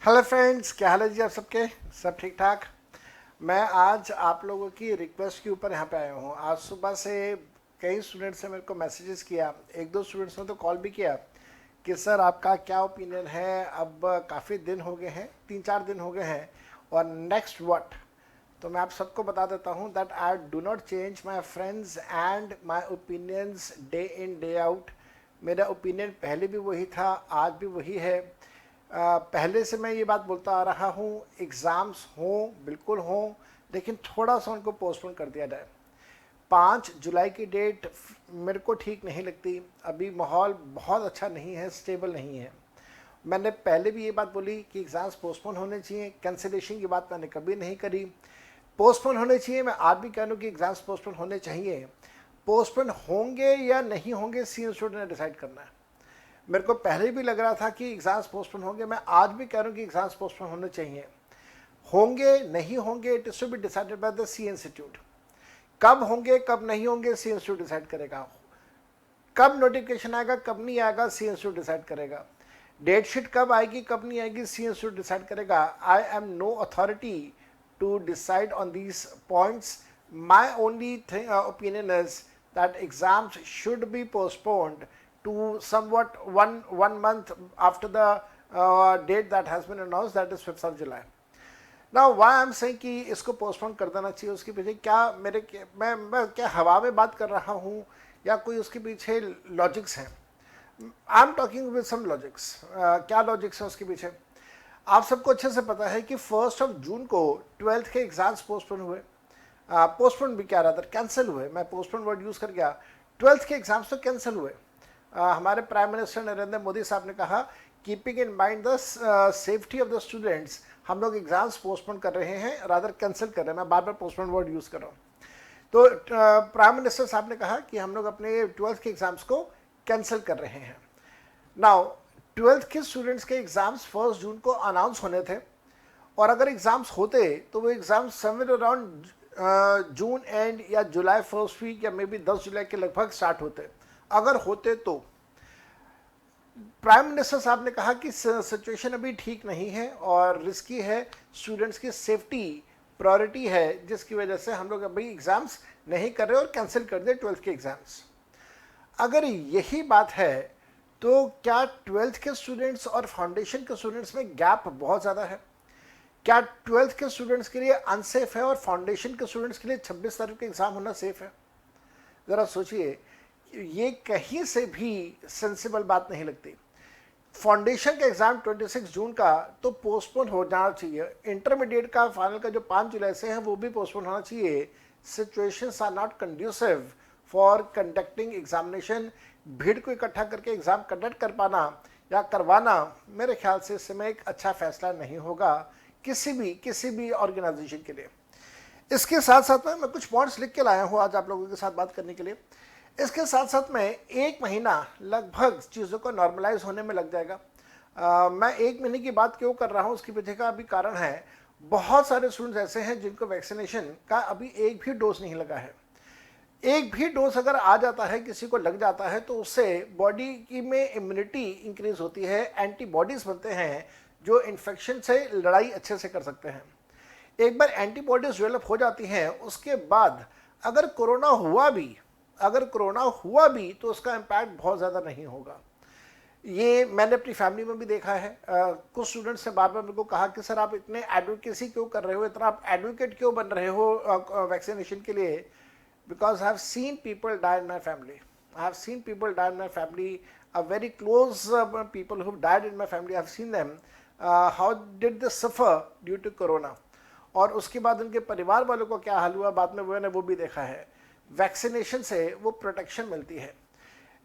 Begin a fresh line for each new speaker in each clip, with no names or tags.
Hello friends, क्या हाल है जी आप सबके? सब ठीक ठाक। मैं आज आप लोगों की रिक्वेस्ट के ऊपर यहाँ पे आया हूँ। आज सुबह से कई स्टूडेंट्स ने मेरे को मैसेजेस किया, एक दो स्टूडेंट्स ने तो कॉल भी किया कि सर आपका क्या ओपिनियन है। अब काफ़ी दिन हो गए हैं, 3-4 दिन हो गए हैं, और नेक्स्ट व्हाट। तो मैं आप सबको बता देता हूँ that I do not change my friends and my opinions day in day out. मेरा ओपिनियन पहले भी वही था, आज भी वही है। पहले से मैं ये बात बोलता आ रहा हूँ, एग्ज़ाम्स हों बिल्कुल हों, लेकिन थोड़ा सा उनको पोस्टपोन कर दिया जाए। 5 जुलाई की डेट मेरे को ठीक नहीं लगती। अभी माहौल बहुत अच्छा नहीं है, स्टेबल नहीं है। मैंने पहले भी ये बात बोली कि एग्ज़ाम्स पोस्टपोन होने चाहिए, कैंसिलेशन की बात मैंने कभी नहीं करी। पोस्टपोन होने चाहिए, मैं आज भी कह लूँ कि एग्ज़ाम्स पोस्टपोन होने चाहिए। पोस्टपोन होंगे या नहीं होंगे सी इंस्टीट्यूट ने डिसाइड करना है। मेरे को पहले भी लग रहा था कि एग्ज़ाम्स पोस्टपोन होंगे, मैं आज भी कह रहा हूँ कि एग्ज़ाम्स पोस्टपोन होने चाहिए। होंगे नहीं होंगे, it is to be decided by the C institute. कब होंगे कब नहीं होंगे सी इंस्टीट्यूट डिसाइड करेगा। कब नोटिफिकेशन आएगा कब नहीं आएगा सी इंस्टीट्यूट डिसाइड करेगा। डेट शीट कब आएगी कब नहीं आएगी सी इंस्टीट्यूट डिसाइड करेगा। I am no authority to decide on these points. My only opinion is that exams should be postponed to somewhat one month after the date that has been announced, that is 5th of July. Now why I'm saying कि इसको postpone कर देना चाहिए, उसके पीछे क्या मैं क्या हवा में बात कर रहा हूँ या कोई उसके पीछे लॉजिक्स हैं? I am talking with some logics. क्या लॉजिक्स हैं उसके पीछे? आप सबको अच्छे से पता है कि 1 जून को 12th के एग्जाम्स पोस्टपोन हुए। पोस्टपोन भी क्या रहा था, कैंसिल हुए। मैं पोस्टपोन वर्ड यूज़ कर गया। 12th के एग्जाम्स तो कैंसिल हुए। हमारे प्राइम मिनिस्टर नरेंद्र मोदी साहब ने कहा, keeping in mind the safety of the students, हम लोग एग्जाम्स पोस्टपोन कर रहे हैं, रादर कैंसिल कर रहे हैं। मैं बार बार पोस्टपोन वर्ड यूज़ कर रहा हूँ। तो प्राइम मिनिस्टर साहब ने कहा कि हम लोग अपने 12th के एग्जाम्स को कैंसिल कर रहे हैं। नाउ 12th के स्टूडेंट्स के एग्जाम्स 1 जून को अनाउंस होने थे, और अगर एग्जाम्स होते तो वो exams somewhere around June and या जुलाई फर्स्ट वीक या मे बी 10 जुलाई के लगभग स्टार्ट होते। अगर होते तो प्राइम मिनिस्टर साहब ने कहा कि सिचुएशन अभी ठीक नहीं है और रिस्की है, स्टूडेंट्स की सेफ्टी प्रायोरिटी है, जिसकी वजह से हम लोग अभी एग्जाम्स नहीं कर रहे और कैंसिल कर दे 12th के एग्जाम्स। अगर यही बात है तो क्या 12th के स्टूडेंट्स और फाउंडेशन के स्टूडेंट्स में गैप बहुत ज़्यादा है? क्या 12th के स्टूडेंट्स के लिए अनसेफ है और फाउंडेशन के स्टूडेंट्स के लिए 26 तारीख का एग्ज़ाम होना सेफ है? ज़रा सोचिए, ये कहीं से भी सेंसिबल बात नहीं लगती। फाउंडेशन का एग्ज़ाम 26 जून का तो पोस्टपोन हो जाना चाहिए। इंटरमीडिएट का फाइनल का जो 5 जुलाई से है वो भी पोस्टपोन होना चाहिए। Situations are not conducive for conducting examination. भीड़ को इकट्ठा करके एग्ज़ाम कंडक्ट कर पाना या करवाना मेरे ख्याल से इस समय एक अच्छा फैसला नहीं होगा किसी भी ऑर्गेनाइजेशन के लिए। इसके साथ साथ में मैं कुछ पॉइंट्स लिख के लाया हूँ आज आप लोगों के साथ बात करने के लिए। इसके साथ साथ में 1 महीना लगभग चीज़ों को नॉर्मलाइज होने में लग जाएगा। मैं 1 महीने की बात क्यों कर रहा हूँ, उसके पीछे का अभी कारण है। बहुत सारे स्टूडेंट्स ऐसे हैं जिनको वैक्सीनेशन का अभी एक भी डोज नहीं लगा है। एक भी डोज अगर आ जाता है, किसी को लग जाता है, तो उससे बॉडी की में इम्यूनिटी इंक्रीज होती है, एंटीबॉडीज बनते हैं जो इन्फेक्शन से लड़ाई अच्छे से कर सकते हैं। एक बार एंटीबॉडीज डेवलप हो जाती हैं, उसके बाद अगर कोरोना हुआ भी तो उसका इम्पैक्ट बहुत ज़्यादा नहीं होगा। ये मैंने अपनी फैमिली में भी देखा है। कुछ स्टूडेंट्स ने बार बार मेरे को कहा कि सर आप इतने एडवोकेसी क्यों कर रहे हो, इतना आप एडवोकेट क्यों बन रहे हो वैक्सीनेशन के लिए? Because I have seen people die in my family, a very close people who died in my family. I have seen them. How did they suffer due to corona? और उसके बाद उनके परिवार वालों को क्या हाल हुआ बाद में मैंने वो भी देखा है। वैक्सीनेशन से वो प्रोटेक्शन मिलती है।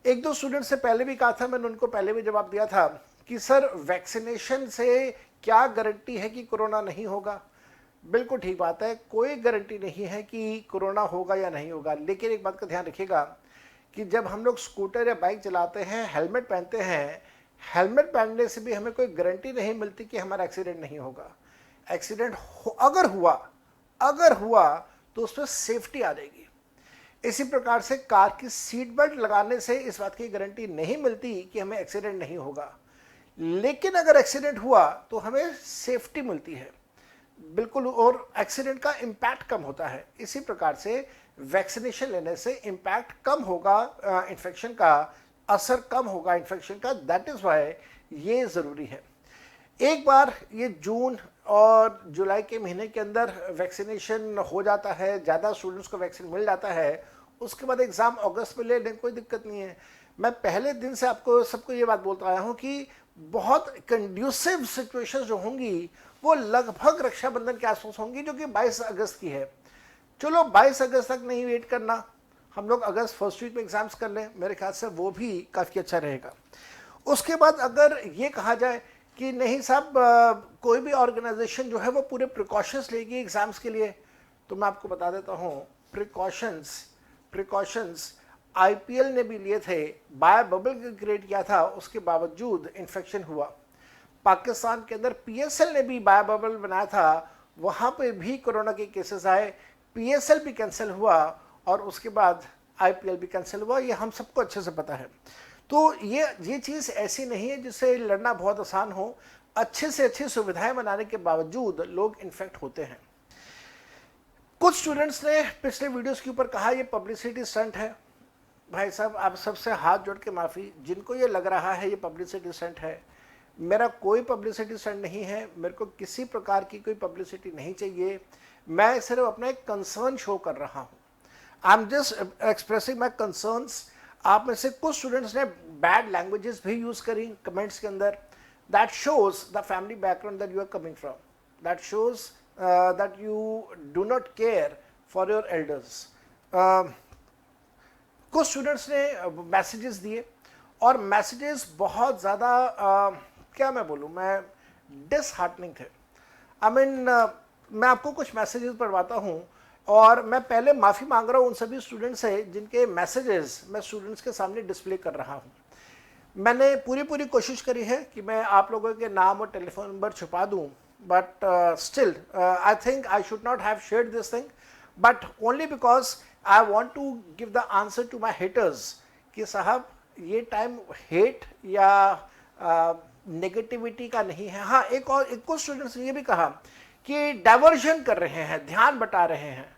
एक दो स्टूडेंट से पहले भी कहा था, मैंने उनको पहले भी जवाब दिया था कि सर वैक्सीनेशन से क्या गारंटी है कि कोरोना नहीं होगा? बिल्कुल ठीक बात है, कोई गारंटी नहीं है कि कोरोना होगा या नहीं होगा। लेकिन एक बात का ध्यान रखिएगा कि जब हम लोग स्कूटर या बाइक चलाते हैं, हेलमेट पहनते हैं, हेलमेट पहनने से भी हमें कोई गारंटी नहीं मिलती कि हमारा एक्सीडेंट नहीं होगा। एक्सीडेंट अगर हुआ तो उसमें सेफ्टी आ जाएगी। इसी प्रकार से कार की सीट बेल्ट लगाने से इस बात की गारंटी नहीं मिलती कि हमें एक्सीडेंट नहीं होगा। लेकिन अगर एक्सीडेंट हुआ तो हमें सेफ्टी मिलती है बिल्कुल, और एक्सीडेंट का इम्पैक्ट कम होता है। इसी प्रकार से वैक्सीनेशन लेने से इम्पैक्ट कम होगा, इन्फेक्शन का असर कम होगा इन्फेक्शन का। दैट इज़ वाई ये ज़रूरी है। एक बार ये जून और जुलाई के महीने के अंदर वैक्सीनेशन हो जाता है, ज़्यादा स्टूडेंट्स को वैक्सीन मिल जाता है, उसके बाद एग्ज़ाम अगस्त में ले लें, कोई दिक्कत नहीं है। मैं पहले दिन से आपको सबको ये बात बोलता आया हूँ कि बहुत कंड्यूसिव सिचुएशंस जो होंगी वो लगभग रक्षाबंधन के आसपास होंगी, जो कि 22 अगस्त की है। चलो 22 अगस्त तक नहीं वेट करना, हम लोग अगस्त फर्स्ट वीक में एग्जाम्स कर लें, मेरे ख्याल से वो भी काफ़ी अच्छा रहेगा। उसके बाद अगर ये कहा जाए कि नहीं साहब कोई भी ऑर्गेनाइजेशन जो है वो पूरे प्रिकॉशंस लेगी एग्ज़ाम्स के लिए, तो मैं आपको बता देता हूँ प्रिकॉशंस आईपीएल ने भी लिए थे, बायो बबल क्रिएट किया था, उसके बावजूद इन्फेक्शन हुआ। पाकिस्तान के अंदर पीएसएल ने भी बायो बबल बनाया था, वहाँ पे भी कोरोना के केसेस आए, पीएसएल भी कैंसिल हुआ और उसके बाद आईपीएल भी कैंसिल हुआ। ये हम सबको अच्छे से पता है। तो ये चीज़ ऐसी नहीं है जिससे लड़ना बहुत आसान हो। अच्छे से अच्छी सुविधाएं बनाने के बावजूद लोग इन्फेक्ट होते हैं। कुछ स्टूडेंट्स ने पिछले वीडियोस के ऊपर कहा ये पब्लिसिटी स्टंट है। भाई साहब, आप सबसे हाथ जोड़ के माफ़ी, जिनको ये लग रहा है ये पब्लिसिटी स्टंट है, मेरा कोई पब्लिसिटी स्टंट नहीं है। मेरे को किसी प्रकार की कोई पब्लिसिटी नहीं चाहिए। मैं सिर्फ अपना एक कंसर्न शो कर रहा हूँ। I am just expressing my concerns. आप में से कुछ स्टूडेंट्स ने बैड लैंग्वेजेस भी यूज़ करी कमेंट्स के अंदर। That shows the family background that you are coming from, that shows that you do not care for your elders. कुछ स्टूडेंट्स ने मैसेजेस दिए और मैसेजेस बहुत ज़्यादा क्या मैं बोलूँ, मैं डिसहार्टनिंग थे। आई मीन मैं आपको कुछ मैसेजेस पढ़वाता हूँ और मैं पहले माफ़ी मांग रहा हूँ उन सभी स्टूडेंट्स से जिनके मैसेजेस मैं स्टूडेंट्स के सामने डिस्प्ले कर रहा हूँ। मैंने पूरी कोशिश करी है कि मैं आप लोगों के नाम और टेलीफोन नंबर छुपा दूँ, but still I think I should not have shared this thing, but only because I want to give the answer to my haters कि साहब ये टाइम हेट या नेगेटिविटी का नहीं है। हाँ, एक कुछ स्टूडेंट्स ने ये भी कहा कि डाइवर्जन कर रहे हैं, ध्यान बटा रहे हैं।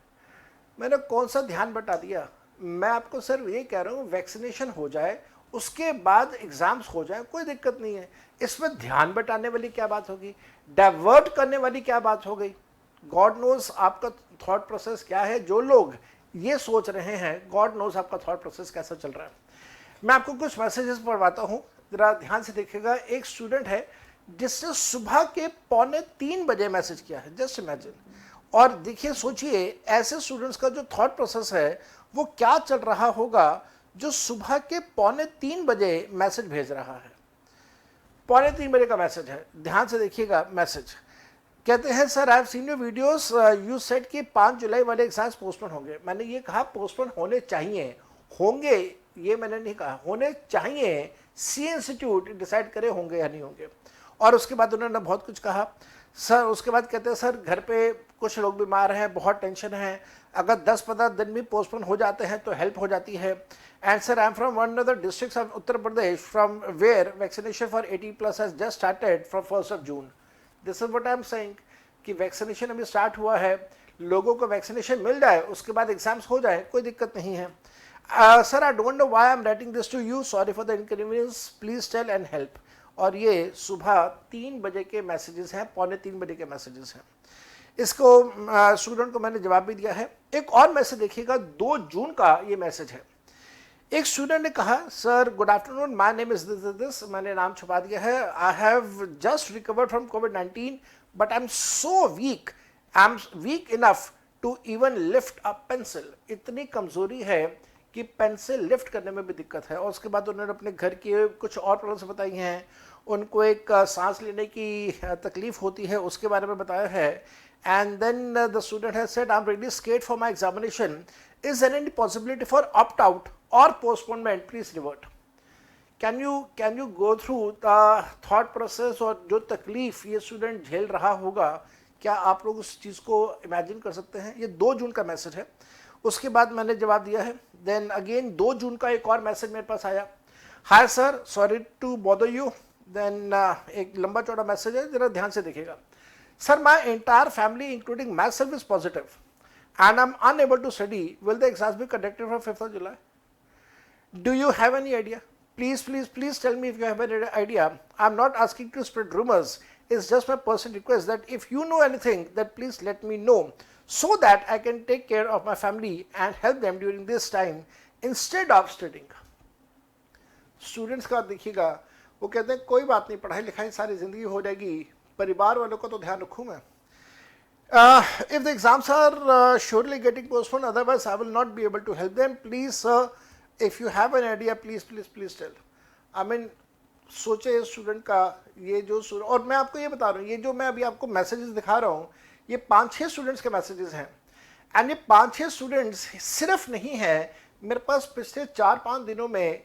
मैंने कौन सा ध्यान बटा दिया? मैं आपको सिर्फ ये कह रहा हूँ वैक्सीनेशन हो जाए, उसके बाद एग्जाम्स हो जाए, कोई दिक्कत नहीं है। इसमें ध्यान बटाने वाली क्या बात होगी, डाइवर्ट करने वाली क्या बात हो गई? गॉड नोज आपका थॉट प्रोसेस क्या है। जो लोग ये सोच रहे हैं, गॉड नोज आपका थॉट प्रोसेस कैसा चल रहा है। मैं आपको कुछ मैसेजेस पढ़वाता हूँ, जरा ध्यान से देखिएगा। एक स्टूडेंट है जिसने सुबह के 2:45 बजे मैसेज किया है, जस्ट इमेजिन। और देखिए, सोचिए ऐसे स्टूडेंट्स का जो थॉट प्रोसेस है वो क्या चल रहा होगा जो सुबह के 2:45 बजे मैसेज भेज रहा है। 2:45 बजे का मैसेज है, ध्यान से देखिएगा मैसेज। कहते हैं sir I have seen your videos, you said कि 5 जुलाई वाले एग्जाम्स पोस्टपोन होंगे। मैंने ये कहा पोस्टपोन होने चाहिए, होंगे ये मैंने नहीं कहा, होने चाहिए। सी इंस्टीट्यूट डिसाइड करे होंगे या नहीं होंगे। और उसके बाद उन्होंने बहुत कुछ कहा सर। उसके बाद कहते हैं सर घर पे कुछ लोग बीमार हैं, बहुत टेंशन है, अगर 10-15 दिन भी पोस्टपोन हो जाते हैं तो हेल्प हो जाती है। And sir I am from one of the districts of Uttar Pradesh from where vaccination for 80+ has just started from 1 June. This is what I am saying कि वैक्सीनेशन अभी स्टार्ट हुआ है, लोगों को वैक्सीनेशन मिल जाए, उसके बाद एग्जाम्स हो जाए, कोई दिक्कत नहीं है। Sir I don't know why I am writing this to you, sorry for the inconvenience, please tell and help. और ये सुबह 3 बजे के मैसेजेस हैं, 2:45 बजे के मैसेजेस हैं। इसको स्टूडेंट को मैंने जवाब भी दिया है। एक और मैसेज देखिएगा, 2 जून का ये मैसेज है। एक स्टूडेंट ने कहा sir good afternoon, my name is this, मैंने नाम छुपा दिया है। I have just recovered from कोविड-19 but I am so weak, I am weak enough to even lift a pencil. इतनी कमजोरी है कि पेंसिल लिफ्ट करने में भी दिक्कत है। और उसके बाद उन्होंने अपने घर की कुछ और प्रॉब्लम्स बताई हैं। उनको एक सांस लेने की तकलीफ होती है, उसके बारे में बताया है। And then the student has said I am really scared for my examination, is there any possibility for opt out और postponement, please revert. Can you go through the thought process और जो तकलीफ ये स्टूडेंट झेल रहा होगा, क्या आप लोग उस चीज़ को इमेजिन कर सकते हैं? ये 2 जून का मैसेज है। उसके बाद मैंने जवाब दिया है। देन अगेन 2 जून का एक और मैसेज मेरे पास आया। Hi sir, sorry to bother you, then एक लंबा चौड़ा मैसेज है, जरा ध्यान से देखिएगा. Sir, my entire family including myself is positive and I'm unable to study. Will the exams be conducted from 5th of July? Do you have any idea? Please tell me if you have any idea. I'm not asking to spread rumors. It's just my personal request that if you know anything, that please let me know so that I can take care of my family and help them during this time instead of studying. Students का देखिएगा, वो कहते हैं कोई बात नहीं, पढ़ाई लिखाई सारी जिंदगी हो जाएगी, परिवार वालों का तो ध्यान रखूँ मैं. If the exams are surely getting postponed, otherwise I will not be able to help them. Please, sir, if you have an idea, please tell. I mean, सोचे स्टूडेंट का, ये जो और मैं आपको ये बता रहा हूँ, ये जो मैं अभी आपको मैसेजेस दिखा रहा हूँ, ये 5-6 स्टूडेंट्स के मैसेजेस हैं. एंड ये 5-6 स्टूडेंट्स सिर्फ नहीं है, मेरे पास पिछले 4-5 दिनों में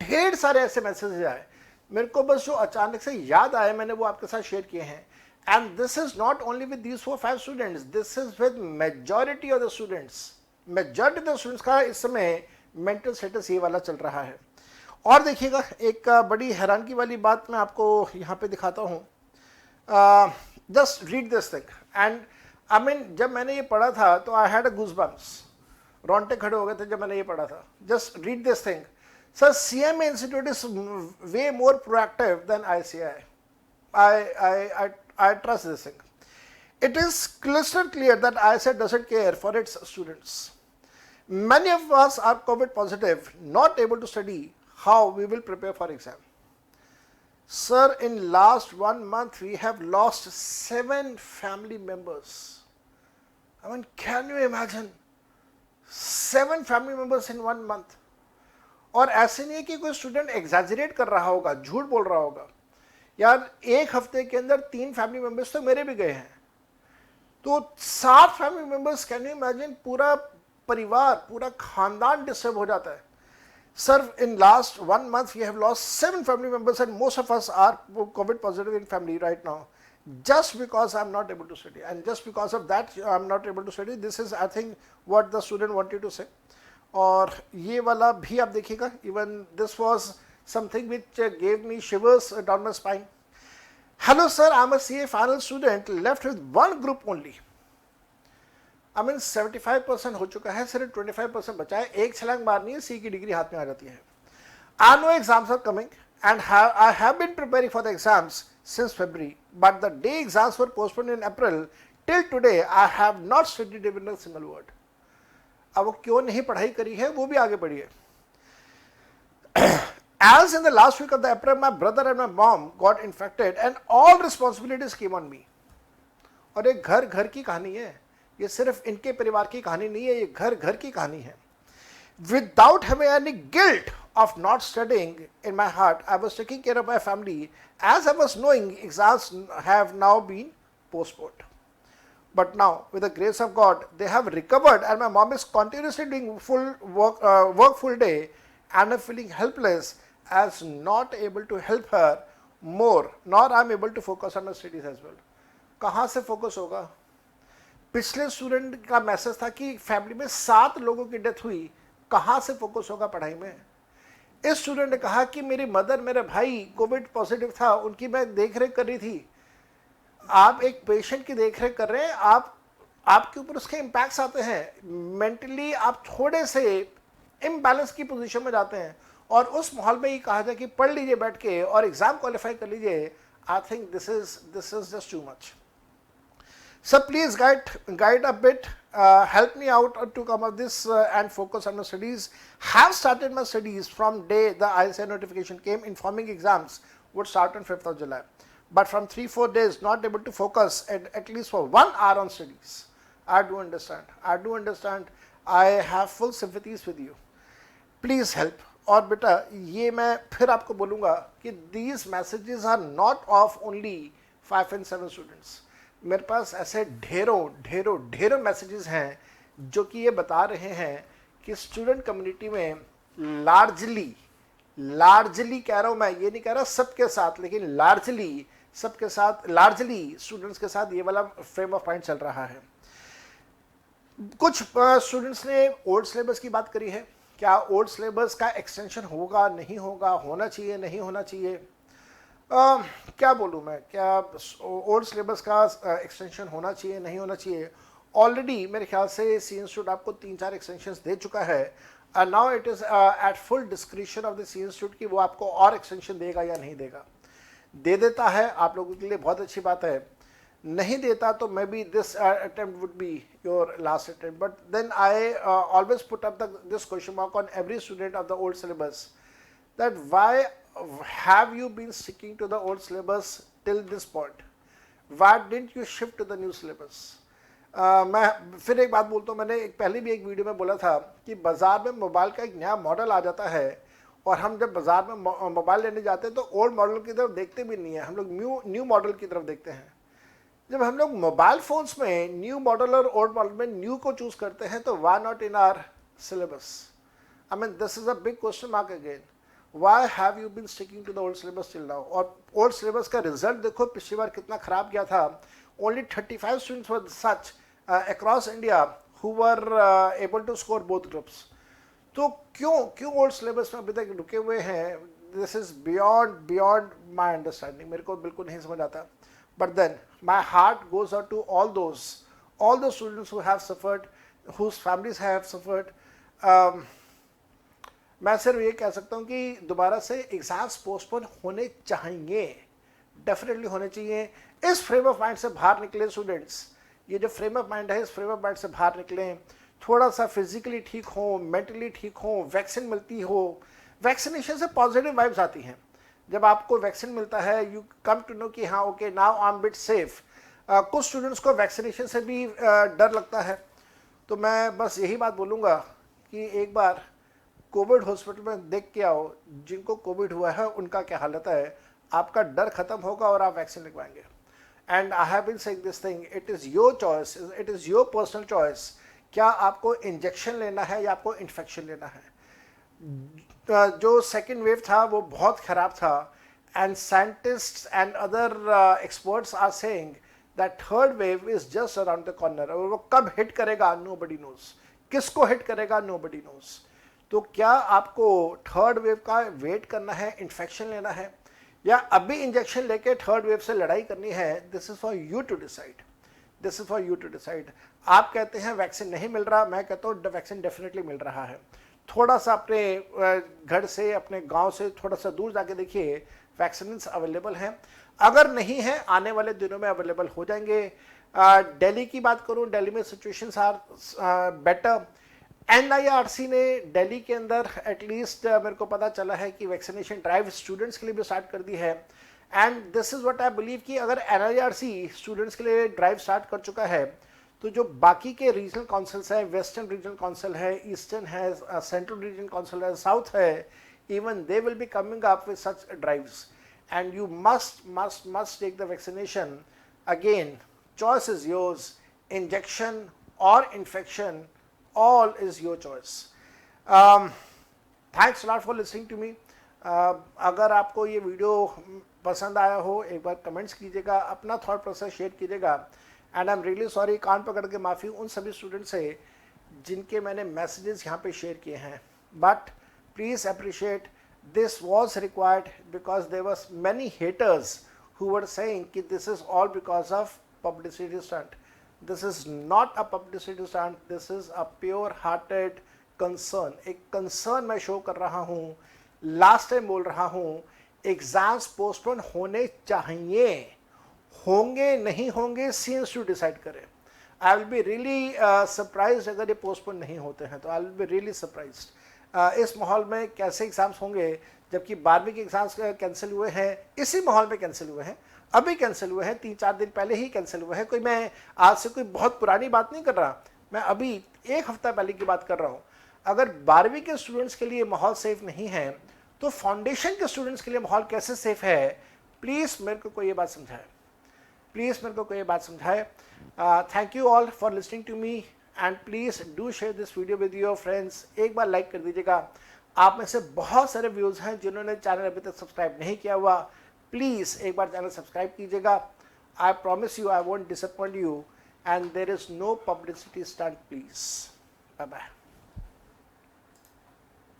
ढेर सारे ऐसे मैसेजेस आए. मेरे को बस जो अचानक से याद आए, मैंने वो आपके साथ शेयर किए हैं. And this is not only with these 4-5 students, this is with majority of the students. Majority of the students का इस समय mental status ये वाला चल रहा है. और देखिएगा, एक बड़ी हैरानगी वाली बात मैं आपको यहाँ पे दिखाता हूँ. Just read this thing. And I mean, जब मैंने ये पढ़ा था तो I had a goosebumps. रोंगटे खड़े हो गए थे जब मैंने ये पढ़ा था. Just read this thing. Sir, CMA Institute is way more proactive than ICI. I trust this thing. It is crystal clear that ISA doesn't care for its students. Many of us are COVID positive, not able to study. How we will prepare for exam? Sir, in last 1 month we have lost 7 family members. I mean, can you imagine? 7 family members in 1 month. और ऐसे नहीं है कि कोई student exaggerate कर रहा होगा, झूठ बोल रहा होगा. यार, एक हफ्ते के अंदर 3 फैमिली मेंबर्स तो मेरे भी गए हैं, तो 7 family members. Can you imagine? पूरा परिवार, पूरा खानदान डिस्टर्ब हो जाता है. Sir, in last 1 month we have lost 7 family members and most of us are covid positive in family right now, just because I'm not able to study, and just because of that I'm not able to study. This is, I think, what the student wanted to say. और ये वाला भी आप देखिएगा. Even this was something which gave me shivers down my spine. Hello sir, I'm a CA final student left with one group only. I mean 75% हो चुका है, सिर्फ 25% बचा है. एक छलांग मारनी है, सी की डिग्री हाथ में आ जाती है. I know exams are coming and I have been preparing for the exams since February, but the day exams were postponed in April till today I have not studied even a single word. अब वो क्यों नहीं पढ़ाई करी है, वो भी आगे बढ़िए. As in the last week of the April, my brother and my mom got infected and all responsibilities came on me. और ये घर घर की कहानी है, ये सिर्फ इनके परिवार की कहानी नहीं है, ये घर घर की कहानी है. Without having any guilt of not studying in my heart, I was taking care of my family as I was knowing exams have now been postponed. But now, with the grace of God, they have recovered and my mom is continuously doing full work full day, and I'm feeling helpless as not able to help her more, nor I'm able to focus on my studies as well. कहाँ से focus होगा? पिछले student का message था कि family में 7 लोगों की डेथ हुई, कहाँ से फोकस होगा पढ़ाई में? इस स्टूडेंट ने कहा कि मेरी मदर, मेरे भाई कोविड पॉजिटिव था, उनकी मैं देख रेख कर रही थी. आप एक पेशेंट की देख रेख कर रहे हैं, आपके ऊपर उसके इम्पैक्ट्स आते हैं. मेंटली आप थोड़े से इम्बैलेंस की पोजीशन में जाते हैं, और उस माहौल में ये कहा जाए कि पढ़ लीजिए बैठ के और एग्जाम क्वालिफाई कर लीजिए. I think this is just too much. So please guide a bit, help me out to come up this and focus on my studies. Have started my studies from day the ISA notification came informing exams would start on 5th of July. But from 3-4 days not able to focus at least for 1 hour on studies. I do understand. I have full sympathies with you. Please help. और बेटा ये मैं फिर आपको बोलूँगा कि these messages are not of only 5 and 7 students. मेरे पास ऐसे ढेरों मैसेजेस हैं जो कि ये बता रहे हैं कि स्टूडेंट कम्युनिटी में लार्जली कह रहा हूँ मैं, ये नहीं कह रहा सबके साथ, लेकिन लार्जली सबके साथ, लार्जली स्टूडेंट्स के साथ ये वाला फ्रेम ऑफ माइंड चल रहा है. कुछ स्टूडेंट्स ने ओल्ड सिलेबस की बात करी है. क्या ओल्ड सिलेबस का एक्सटेंशन होगा, नहीं होगा, होना चाहिए, नहीं होना चाहिए? क्या बोलूँ मैं, क्या ओल्ड सिलेबस का एक्सटेंशन होना चाहिए नहीं होना चाहिए? ऑलरेडी मेरे ख्याल से सी इंस्टीट्यूट आपको 3-4 एक्सटेंशंस दे चुका है, and now it is at full description of the C institute कि वो आपको और एक्सटेंशन देगा या नहीं देगा। दे देता है आप लोगों के लिए बहुत अच्छी बात है, नहीं देता तो maybe this attempt would be your last attempt, but then I always put up this question mark on every student of the old syllabus, that why have you been sticking to the old syllabus till this point? Why didn't you shift to the new syllabus? मैं फिर एक बात बोलता हूँ, मैंने पहले भी एक वीडियो में बोला था कि बाज़ार में मोबाइल का एक नया मॉडल आ जाता है और हम जब बाज़ार में मोबाइल लेने जाते हैं तो ओल्ड मॉडल की तरफ देखते भी नहीं है, हम लोग न्यू मॉडल की तरफ देखते हैं। जब हम लोग मोबाइल फ़ोन्स में न्यू मॉडल और ओल्ड मॉडल में न्यू को चूज़ करते हैं तो why not in our syllabus? I mean this is a big question mark again. Why have you been sticking to the old syllabus till now? और old syllabus का result देखो पिछली बार कितना खराब गया था। Only 35 students were such across India who were able to score both groups. तो क्यों old syllabus में अभी तक रुके हुए हैं? This is beyond my understanding. मेरे को बिल्कुल नहीं समझ आता। But then my heart goes out to all those students who have suffered, whose families have suffered. मैं सिर्फ ये कह सकता हूँ कि दोबारा से एग्जाम्स पोस्टपोन होने चाहिए, डेफिनेटली होने चाहिए। इस फ्रेम ऑफ माइंड से बाहर निकले स्टूडेंट्स, ये जो फ्रेम ऑफ माइंड है इस फ्रेम ऑफ माइंड से बाहर निकलें, थोड़ा सा फिजिकली ठीक हो, मेंटली ठीक हो, वैक्सीन मिलती हो। वैक्सीनेशन से पॉजिटिव वाइब्स आती हैं। जब आपको वैक्सीन मिलता है यू कम टू नो कि हाँ okay now I am bit safe. कुछ स्टूडेंट्स को वैक्सीनेशन से भी डर लगता है, तो मैं बस यही बात बोलूँगा कि एक बार कोविड हॉस्पिटल में देख के आओ, जिनको कोविड हुआ है उनका क्या हालत है, आपका डर खत्म होगा और आप वैक्सीन लगवाएंगे। And I have been saying this thing, it is your choice, it is your personal choice, क्या आपको इंजेक्शन लेना है या आपको इन्फेक्शन लेना है। जो सेकेंड वेव था वो बहुत ख़राब था, and scientists and other experts are saying that third wave is just around the corner. और वो कब हिट करेगा नोबडी नोज, किसको हिट करेगा नोबडी नोज। तो क्या आपको थर्ड वेव का वेट करना है, इन्फेक्शन लेना है, या अभी इंजेक्शन लेके थर्ड वेव से लड़ाई करनी है? This is for you to decide, this is for you to decide. आप कहते हैं वैक्सीन नहीं मिल रहा, मैं कहता हूँ वैक्सीन डेफिनेटली मिल रहा है। थोड़ा सा अपने घर से, अपने गांव से थोड़ा सा दूर जाके देखिए, वैक्सीन अवेलेबल हैं। अगर नहीं है आने वाले दिनों में अवेलेबल हो जाएंगे। दिल्ली की बात करूँ, दिल्ली में सिचुएशंस आर बेटर। NIRC ने दिल्ली के अंदर एटलीस्ट मेरे को पता चला है कि वैक्सीनेशन ड्राइव स्टूडेंट्स के लिए भी स्टार्ट कर दी है। And this is what I believe कि अगर NIRC स्टूडेंट्स के लिए ड्राइव स्टार्ट कर चुका है तो जो बाकी के रीजनल काउंसिल्स हैं, वेस्टर्न रीजनल काउंसिल है, ईस्टर्न है, सेंट्रल रीजनल काउंसिल है, साउथ है, even they will be coming up with such drives. And you must take the vaccination. Again choice is yours, injection और infection, all is your choice. Thanks a lot for listening to me. अगर आपको ये video पसंद आया हो एक बार comments कीजिएगा, अपना थॉट प्रोसेस शेयर कीजिएगा। And I am really sorry, कान पकड़ के माफ़ी उन सभी स्टूडेंट्स से जिनके मैंने मैसेजेस यहाँ पे शेयर किए हैं, but please appreciate this was required because there was many haters who were saying कि this is all because of publicity stunt. This is not a publicity stunt, this is a pure hearted concern। एक concern मैं show कर रहा हूँ, last time बोल रहा हूँ, exams postpone होने चाहिए, होंगे नहीं होंगे सी इंस्टीट्यूट डिसाइड करे। I will be really surprise अगर ये पोस्टपोन नहीं होते हैं, तो I will be really surprise. इस माहौल में कैसे एग्जाम्स होंगे, जबकि 12वीं के एग्जाम्स कैंसिल हुए हैं, इसी माहौल में कैंसिल हुए हैं, अभी कैंसिल हुए हैं, 3-4 दिन पहले ही कैंसिल हुए हैं। कोई मैं आज से कोई बहुत पुरानी बात नहीं कर रहा, मैं अभी 1 हफ्ता पहले की बात कर रहा हूँ। अगर 12वीं के स्टूडेंट्स के लिए माहौल सेफ नहीं है तो फाउंडेशन के स्टूडेंट्स के लिए माहौल कैसे सेफ है? प्लीज़ मेरे को कोई ये बात समझाए, प्लीज़ मेरे को कोई ये बात समझाए। Thank you all for listening to me and please do share this video with your friends. एक बार लाइक कर दीजिएगा। आप में से बहुत सारे व्यूज़ हैं जिन्होंने चैनल अभी तक सब्सक्राइब नहीं किया हुआ, प्लीज़ एक बार चैनल सब्सक्राइब कीजिएगा। I promise you I won't disappoint you and there is no publicity stunt. Please bye bye.